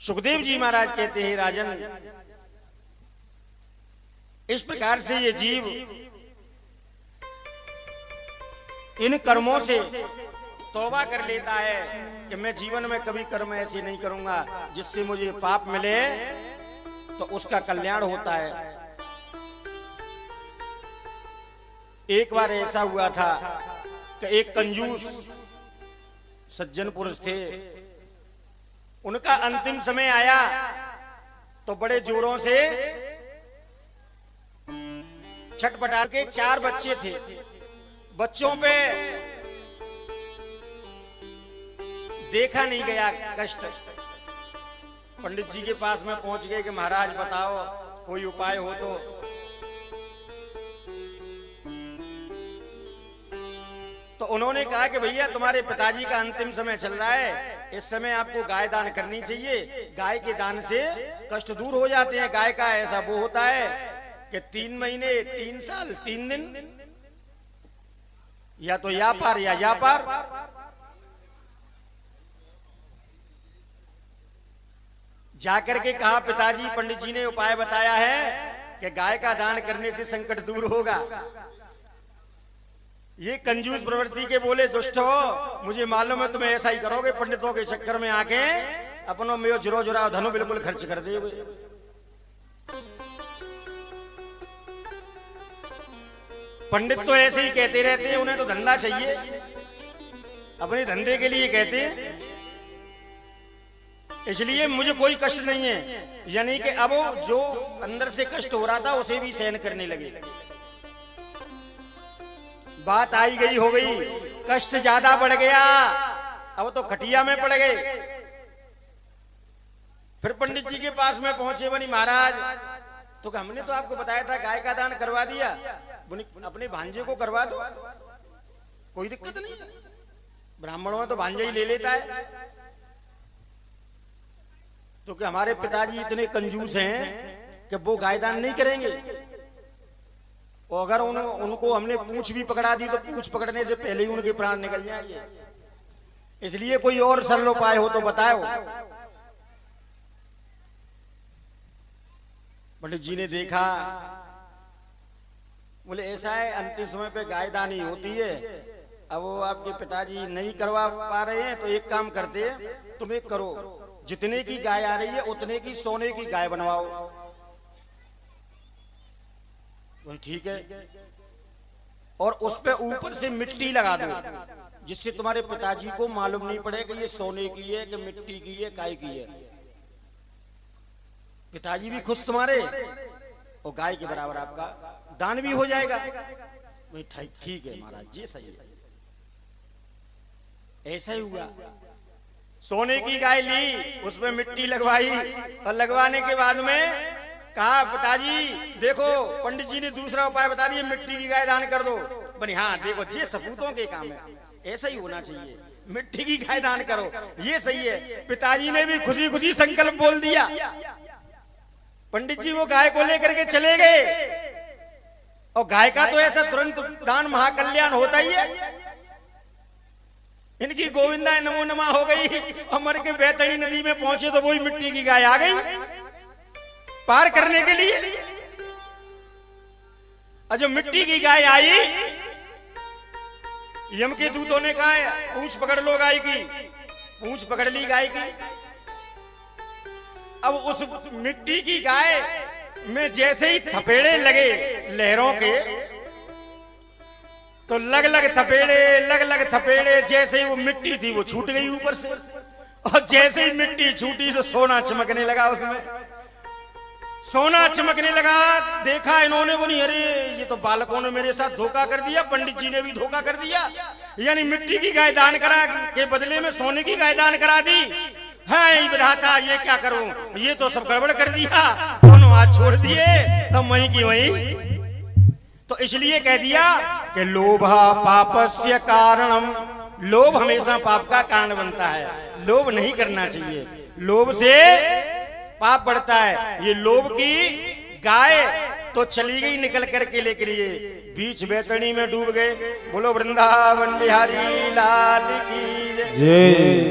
सुखदेव जी महाराज कहते हैं, राजन, इस प्रकार से ये जीव इन कर्मों से तौबा कर लेता है कि मैं जीवन में कभी कर्म ऐसे नहीं करूंगा जिससे मुझे पाप मिले, तो उसका कल्याण होता है। एक बार ऐसा हुआ था कि एक कंजूस सज्जन पुरुष थे, उनका अंतिम समय आया तो बड़े जोरों से छटपटा के 4 बच्चे थे। बच्चों पे देखा नहीं गया कष्ट। पंडित जी के पास में पहुंच गए कि महाराज बताओ कोई उपाय हो तो उन्होंने कहा कि भैया तुम्हारे पिताजी का अंतिम समय चल रहा है, इस समय आपको गाय दान करनी चाहिए। गाय के दान से कष्ट दूर हो जाते हैं। गाय का ऐसा वो होता है कि 3 महीने 3 साल 3 दिन या तो या पार या या पार। जाकर के कहा पिताजी पंडित जी ने उपाय बताया है कि गाय का दान करने से संकट दूर होगा। ये कंजूस प्रवृत्ति के बोले, दुष्ट हो, मुझे मालूम है तुम ऐसा ही करोगे, पंडितों के चक्कर में आके अपनों में जुरो जुरा धनु बिल्कुल खर्च कर दे। पंडित तो ऐसे ही कहते रहते हैं, उन्हें तो धंधा चाहिए, अपने धंधे के लिए कहते हैं, इसलिए मुझे कोई कष्ट नहीं है। यानी कि अब जो अंदर से कष्ट हो रहा था उसे भी सहन करने लगे। बात आई गई हो गई, कष्ट ज्यादा बढ़ गया, अब तो खटिया में पड़ गए। फिर पंडित जी के पास में पहुंचे, बनी महाराज तो हमने तो आपको बताया था गाय का दान करवा दिया, अपने भांजे को करवा दो, कोई दिक्कत नहीं, ब्राह्मणों में तो भांजा ही ले लेता है। तो कि हमारे पिताजी इतने कंजूस हैं कि वो गाय दान नहीं करेंगे, और अगर उनको हमने पूंछ भी पकड़ा दी तो पूंछ पकड़ने से पहले ही उनके प्राण निकल जाएंगे। इसलिए कोई और सरल उपाय हो तो बताओ। पंडित जी ने देखा, बोले ऐसा है अंतिम समय पे गाय दानी होती है, अब वो आपके पिताजी नहीं करवा पा रहे हैं तो एक काम करते हैं, तुम एक करो, जितने की गाय आ रही है उतने की सोने की गाय बनवाओ। ठीक है, और उस पे ऊपर से मिट्टी लगा दो, जिससे तुम्हारे पिताजी को मालूम नहीं पड़े कि ये सोने की है कि मिट्टी की है, काय की है। पिताजी भी खुश तुम्हारे, और गाय के बराबर आपका दान भी हो जाएगा। ठीक है महाराज जी, सही है। ऐसा ही हुआ, सोने की गाय ली, उसमें मिट्टी लगवाई, और लगवाने के बाद में कहा पिताजी देखो पंडित जी ने दूसरा उपाय बता दिया, मिट्टी की गाय दान कर दो। बनी हाँ देखो ये सपूतों के काम है, ऐसा ही होना चाहिए, मिट्टी की गाय दान करो, ये सही है। पिताजी ने भी खुशी खुशी संकल्प बोल दिया। पंडित जी वो गाय को लेकर के चले गए, और गाय का तो ऐसा तुरंत दान महाकल्याण होता ही है। इनकी गोविंदा नमो नमा हो गई, और मर के बैतरणी नदी में पहुंचे तो वही मिट्टी की गाय आ गई पार करने के लिए। और जब मिट्टी की गाय आई, यम के दूतों ने कहा पूंछ पकड़ लो गाय की, पूंछ पकड़ ली गाय की। अब उस मिट्टी की गाय में जैसे ही थपेड़े लगे लहरों के, तो लग लग थपेड़े, जैसे ही वो मिट्टी थी वो छूट गई ऊपर से, और जैसे ही मिट्टी छूटी तो सोना चमकने लगा, उसमें सोना चमकने लगा। देखा इन्होंने, बोली अरे ये तो बालकों ने मेरे साथ धोखा कर दिया, पंडित जी ने भी धोखा कर दिया, यानी मिट्टी की गाय दान करा के बदले में सोने की गाय दान करा दी है। विधाता ये क्या करूं, ये तो सब गड़बड़ कर दिया, दोनों हाथ छोड़ दिए, तब वहीं की वहीं। तो इसलिए कह दिया कि लोभा पापस्य कारणम, लोभ हमेशा पाप का कारण बनता है, लोभ नहीं करना चाहिए, लोभ से पाप बढ़ता है। ये लोभ की गाय तो चली गई निकल करके, लेकर ये बीच बैतरणी में डूब गए। बोलो वृंदावन बिहारी लाल की जय।